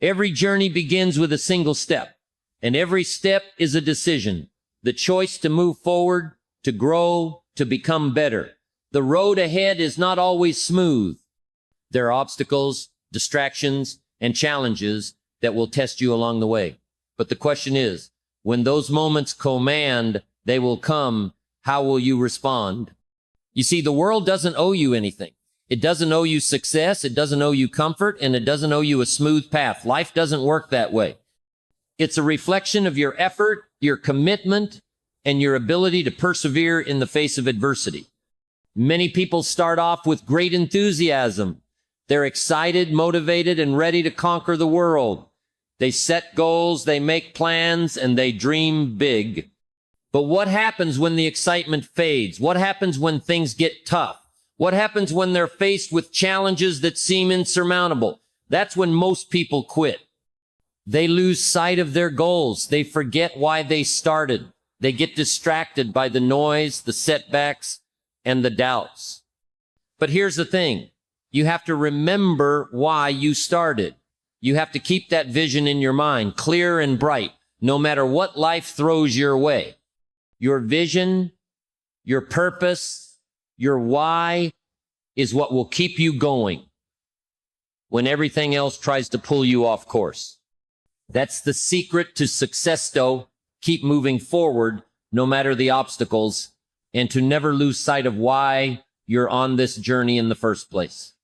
Every journey begins with a single step, and every step is a decision. The choice to move forward, to grow, to become better. The road ahead is not always smooth. There are obstacles, distractions, and challenges that will test you along the way. But the question is, when those moments command, they will come, how will you respond? You see, the world doesn't owe you anything. It doesn't owe you success, it doesn't owe you comfort, and it doesn't owe you a smooth path. Life doesn't work that way. It's a reflection of your effort, your commitment, and your ability to persevere in the face of adversity. Many people start off with great enthusiasm. They're excited, motivated, and ready to conquer the world. They set goals, they make plans, and they dream big. But what happens when the excitement fades? What happens when things get tough? What happens when they're faced with challenges that seem insurmountable? That's when most people quit. They lose sight of their goals. They forget why they started. They get distracted by the noise, the setbacks, and the doubts. But here's the thing. You have to remember why you started. You have to keep that vision in your mind, clear and bright, no matter what life throws your way. Your vision, your purpose, your why is what will keep you going when everything else tries to pull you off course. That's the secret to success, though. Keep moving forward no matter the obstacles, and to never lose sight of why you're on this journey in the first place.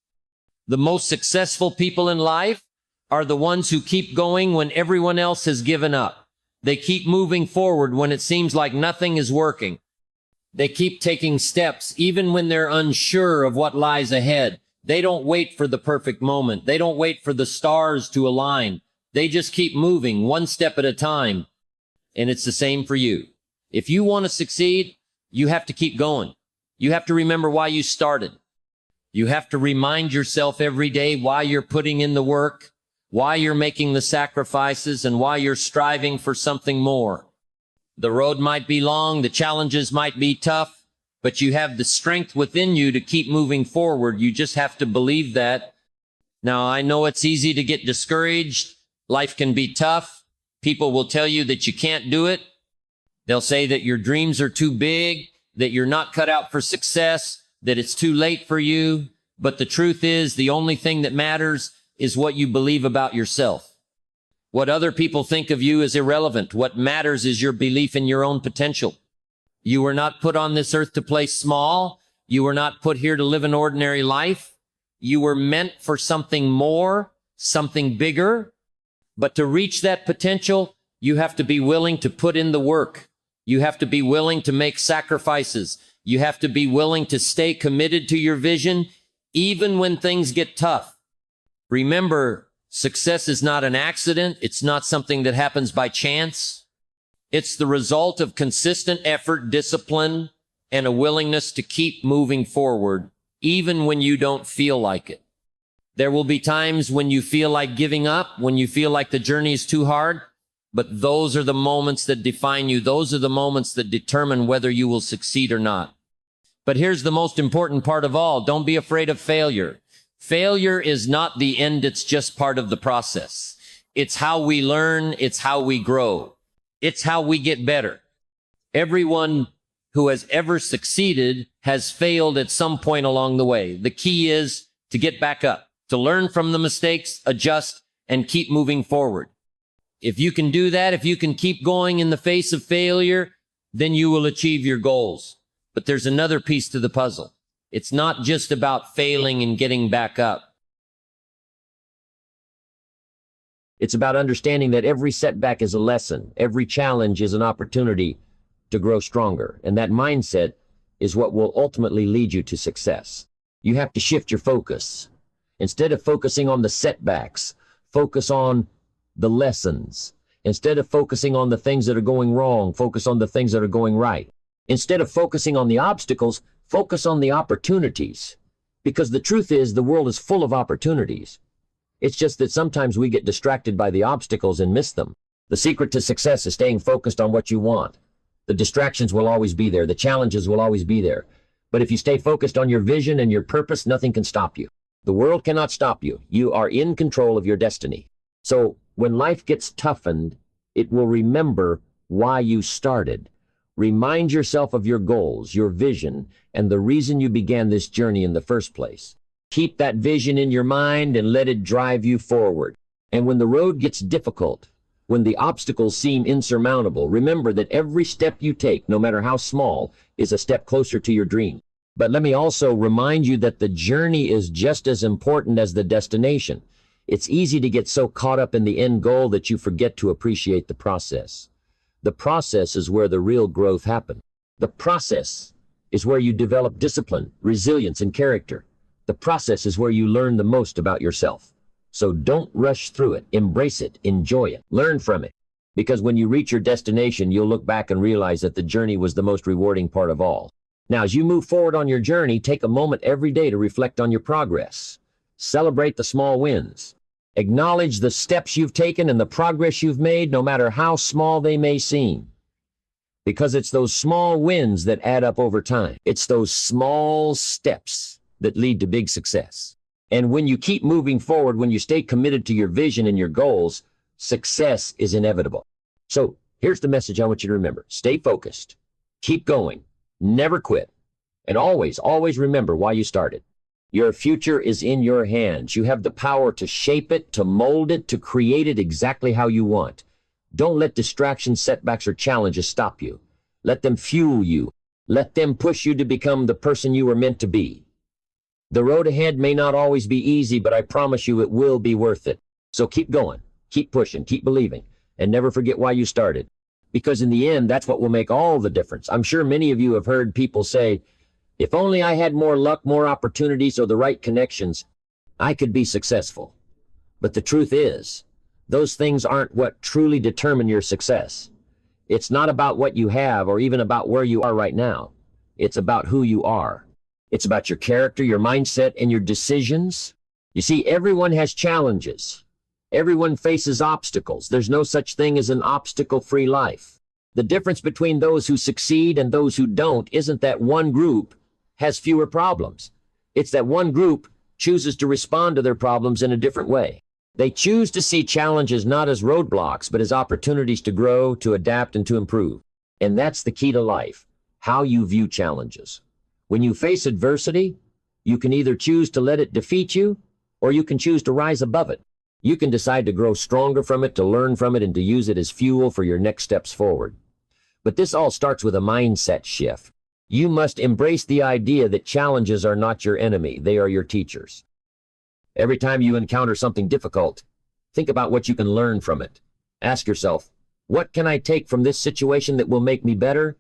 The most successful people in life are the ones who keep going when everyone else has given up. They keep moving forward when it seems like nothing is working. They keep taking steps even when they're unsure of what lies ahead. They don't wait for the perfect moment. They don't wait for the stars to align. They just keep moving one step at a time. And it's the same for you. If you want to succeed, you have to keep going. You have to remember why you started. You have to remind yourself every day why you're putting in the work, why you're making the sacrifices, and why you're striving for something more. The road might be long, the challenges might be tough, but you have the strength within you to keep moving forward. You just have to believe that. Now, I know it's easy to get discouraged. Life can be tough. People will tell you that you can't do it. They'll say that your dreams are too big, that you're not cut out for success, that it's too late for you. But the truth is, the only thing that matters is what you believe about yourself. What other people think of you is irrelevant. What matters is your belief in your own potential. You were not put on this earth to play small. You were not put here to live an ordinary life. You were meant for something more, something bigger. But to reach that potential, you have to be willing to put in the work. You have to be willing to make sacrifices. You have to be willing to stay committed to your vision, even when things get tough. Remember, success is not an accident. It's not something that happens by chance. It's the result of consistent effort, discipline, and a willingness to keep moving forward, even when you don't feel like it. There will be times when you feel like giving up, when you feel like the journey is too hard, but those are the moments that define you. Those are the moments that determine whether you will succeed or not. But here's the most important part of all. Don't be afraid of failure. Failure is not the end. It's just part of the process. It's how we learn. It's how we grow. It's how we get better. Everyone who has ever succeeded has failed at some point along the way. The key is to get back up, to learn from the mistakes, adjust, and keep moving forward. If you can do that, if you can keep going in the face of failure, then you will achieve your goals. But there's another piece to the puzzle. It's not just about failing and getting back up. It's about understanding that every setback is a lesson. Every challenge is an opportunity to grow stronger. And that mindset is what will ultimately lead you to success. You have to shift your focus. Instead of focusing on the setbacks, focus on the lessons. Instead of focusing on the things that are going wrong, focus on the things that are going right. Instead of focusing on the obstacles, focus on the opportunities. Because the truth is, the world is full of opportunities. It's just that sometimes we get distracted by the obstacles and miss them. The secret to success is staying focused on what you want. The distractions will always be there. The challenges will always be there. But if you stay focused on your vision and your purpose, nothing can stop you. The world cannot stop you. You are in control of your destiny. So when life gets toughened, it will remember why you started. Remind yourself of your goals, your vision, and the reason you began this journey in the first place. Keep that vision in your mind and let it drive you forward. And when the road gets difficult, when the obstacles seem insurmountable, remember that every step you take, no matter how small, is a step closer to your dream. But let me also remind you that the journey is just as important as the destination. It's easy to get so caught up in the end goal that you forget to appreciate the process. The process is where the real growth happens. The process is where you develop discipline, resilience, and character. The process is where you learn the most about yourself. So don't rush through it. Embrace it. Enjoy it. Learn from it. Because when you reach your destination, you'll look back and realize that the journey was the most rewarding part of all. Now, as you move forward on your journey, take a moment every day to reflect on your progress. Celebrate the small wins. Acknowledge the steps you've taken and the progress you've made, no matter how small they may seem. Because it's those small wins that add up over time. It's those small steps that lead to big success. And when you keep moving forward, when you stay committed to your vision and your goals, success is inevitable. So here's the message I want you to remember. Stay focused. Keep going. Never quit. And always, always remember why you started. Your future is in your hands. You have the power to shape it, to mold it, to create it exactly how you want. Don't let distractions, setbacks, or challenges stop you. Let them fuel you. Let them push you to become the person you were meant to be. The road ahead may not always be easy, but I promise you it will be worth it. So keep going, keep pushing, keep believing, and never forget why you started. Because in the end, that's what will make all the difference. I'm sure many of you have heard people say, if only I had more luck, more opportunities, or the right connections, I could be successful. But the truth is, those things aren't what truly determine your success. It's not about what you have or even about where you are right now. It's about who you are. It's about your character, your mindset, and your decisions. You see, everyone has challenges. Everyone faces obstacles. There's no such thing as an obstacle-free life. The difference between those who succeed and those who don't isn't that one group has fewer problems. It's that one group chooses to respond to their problems in a different way. They choose to see challenges not as roadblocks, but as opportunities to grow, to adapt, and to improve. And that's the key to life, how you view challenges. When you face adversity, you can either choose to let it defeat you, or you can choose to rise above it. You can decide to grow stronger from it, to learn from it, and to use it as fuel for your next steps forward. But this all starts with a mindset shift. You must embrace the idea that challenges are not your enemy, they are your teachers. Every time you encounter something difficult, think about what you can learn from it. Ask yourself, what can I take from this situation that will make me better?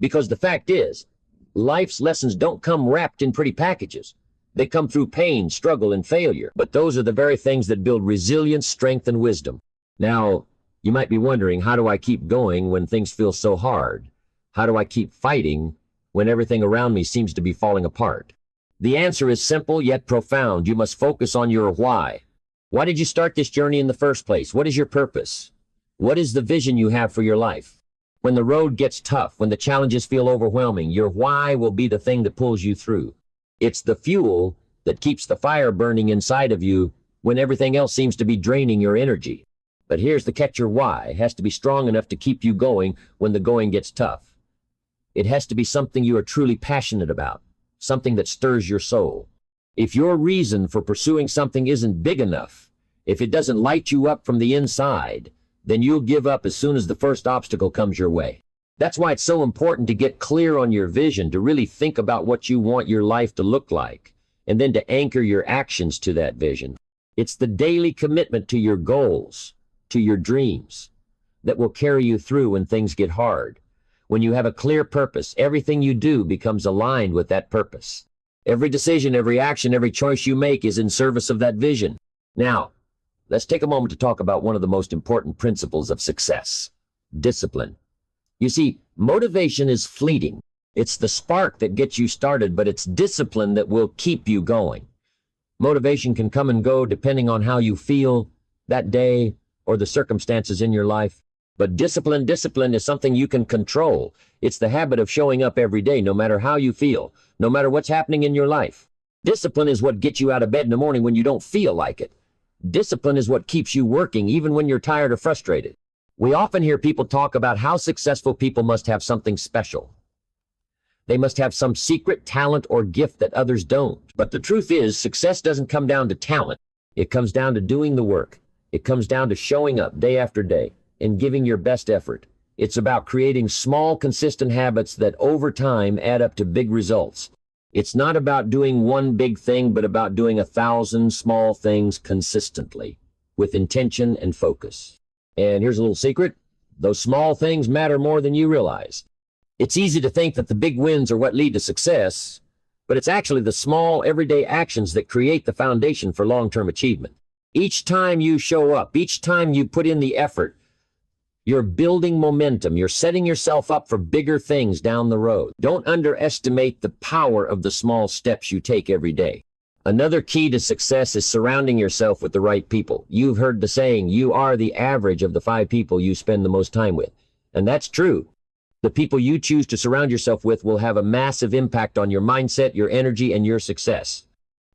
Because the fact is, life's lessons don't come wrapped in pretty packages. They come through pain, struggle, and failure. But those are the very things that build resilience, strength, and wisdom. Now, you might be wondering, how do I keep going when things feel so hard? How do I keep fighting when everything around me seems to be falling apart? The answer is simple yet profound. You must focus on your why. Why did you start this journey in the first place? What is your purpose? What is the vision you have for your life? When the road gets tough, when the challenges feel overwhelming, your why will be the thing that pulls you through. It's the fuel that keeps the fire burning inside of you when everything else seems to be draining your energy. But here's the catch: your why has to be strong enough to keep you going when the going gets tough. It has to be something you are truly passionate about, something that stirs your soul. If your reason for pursuing something isn't big enough, if it doesn't light you up from the inside, then you'll give up as soon as the first obstacle comes your way. That's why it's so important to get clear on your vision, to really think about what you want your life to look like, and then to anchor your actions to that vision. It's the daily commitment to your goals, to your dreams, that will carry you through when things get hard. When you have a clear purpose, everything you do becomes aligned with that purpose. Every decision, every action, every choice you make is in service of that vision. Now, let's take a moment to talk about one of the most important principles of success: discipline. You see, motivation is fleeting. It's the spark that gets you started, but it's discipline that will keep you going. Motivation can come and go depending on how you feel that day or the circumstances in your life. But discipline is something you can control. It's the habit of showing up every day, no matter how you feel, no matter what's happening in your life. Discipline is what gets you out of bed in the morning when you don't feel like it. Discipline is what keeps you working even when you're tired or frustrated. We often hear people talk about how successful people must have something special. They must have some secret talent or gift that others don't. But the truth is, success doesn't come down to talent. It comes down to doing the work. It comes down to showing up day after day and giving your best effort. It's about creating small, consistent habits that over time add up to big results. It's not about doing one big thing, but about doing 1,000 small things consistently with intention and focus. And here's a little secret. Those small things matter more than you realize. It's easy to think that the big wins are what lead to success, but it's actually the small, everyday actions that create the foundation for long-term achievement. Each time you show up, each time you put in the effort, you're building momentum. You're setting yourself up for bigger things down the road. Don't underestimate the power of the small steps you take every day. Another key to success is surrounding yourself with the right people. You've heard the saying, you are the average of the 5 people you spend the most time with. And that's true. The people you choose to surround yourself with will have a massive impact on your mindset, your energy, and your success.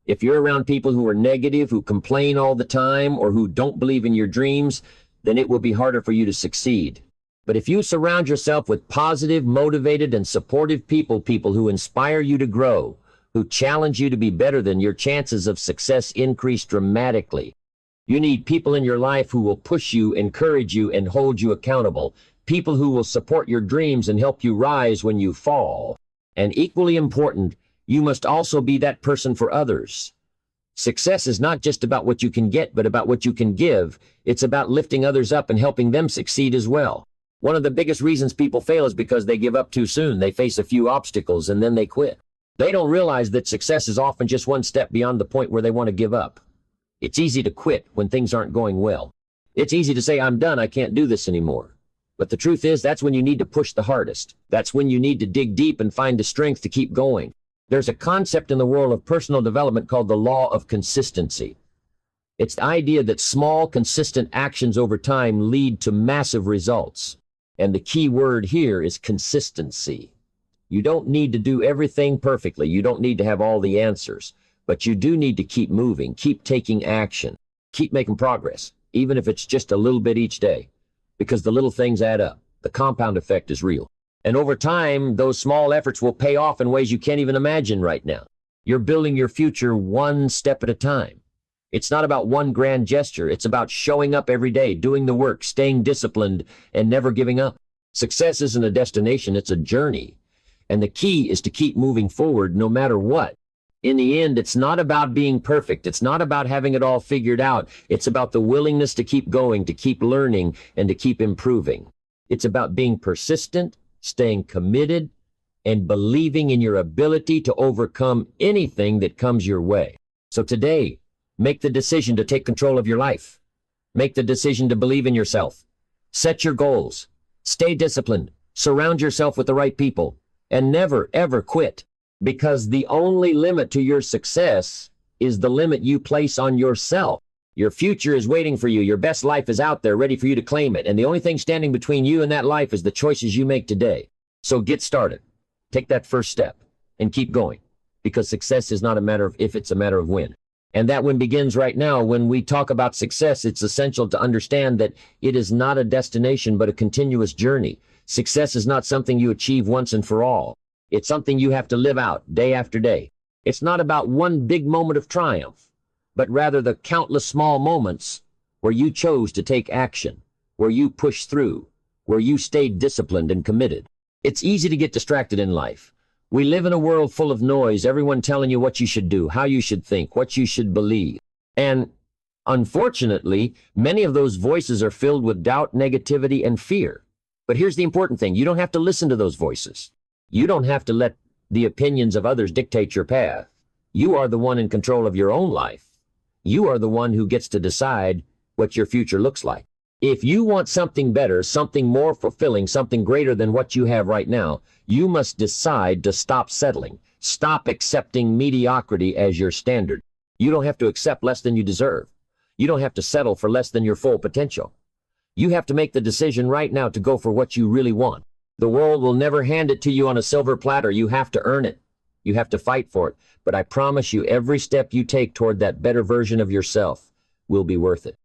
If you're around people who are negative, who complain all the time, or who don't believe in your dreams, then it will be harder for you to succeed. But if you surround yourself with positive, motivated, and supportive people who inspire you to grow, who challenge you to be better, then your chances of success increase dramatically. You need people in your life who will push you, encourage you, and hold you accountable. People who will support your dreams and help you rise when you fall. And equally important, you must also be that person for others. Success is not just about what you can get, but about what you can give. It's about lifting others up and helping them succeed as well. One of the biggest reasons people fail is because they give up too soon. They face a few obstacles and then they quit. They don't realize that success is often just one step beyond the point where they want to give up. It's easy to quit when things aren't going well. It's easy to say, I'm done, I can't do this anymore. But the truth is, that's when you need to push the hardest. That's when you need to dig deep and find the strength to keep going. There's a concept in the world of personal development called the law of consistency. It's the idea that small, consistent actions over time lead to massive results. And the key word here is consistency. You don't need to do everything perfectly. You don't need to have all the answers. But you do need to keep moving, keep taking action, keep making progress, even if it's just a little bit each day. Because the little things add up. The compound effect is real. And over time, those small efforts will pay off in ways you can't even imagine right now. You're building your future one step at a time. It's not about one grand gesture. It's about showing up every day, doing the work, staying disciplined, and never giving up. Success isn't a destination, it's a journey. And the key is to keep moving forward no matter what. In the end, it's not about being perfect. It's not about having it all figured out. It's about the willingness to keep going, to keep learning, and to keep improving. It's about being persistent, staying committed, and believing in your ability to overcome anything that comes your way. So today, make the decision to take control of your life. Make the decision to believe in yourself. Set your goals. Stay disciplined. Surround yourself with the right people. And never, ever quit. Because the only limit to your success is the limit you place on yourself. Your future is waiting for you. Your best life is out there, ready for you to claim it. And the only thing standing between you and that life is the choices you make today. So get started. Take that first step and keep going. Because success is not a matter of if, it's a matter of when. And that when begins right now. When we talk about success, it's essential to understand that it is not a destination, but a continuous journey. Success is not something you achieve once and for all. It's something you have to live out day after day. It's not about one big moment of triumph, but rather the countless small moments where you chose to take action, where you pushed through, where you stayed disciplined and committed. It's easy to get distracted in life. We live in a world full of noise, everyone telling you what you should do, how you should think, what you should believe. And unfortunately, many of those voices are filled with doubt, negativity, and fear. But here's the important thing. You don't have to listen to those voices. You don't have to let the opinions of others dictate your path. You are the one in control of your own life. You are the one who gets to decide what your future looks like. If you want something better, something more fulfilling, something greater than what you have right now, you must decide to stop settling. Stop accepting mediocrity as your standard. You don't have to accept less than you deserve. You don't have to settle for less than your full potential. You have to make the decision right now to go for what you really want. The world will never hand it to you on a silver platter. You have to earn it. You have to fight for it. But I promise you, every step you take toward that better version of yourself will be worth it.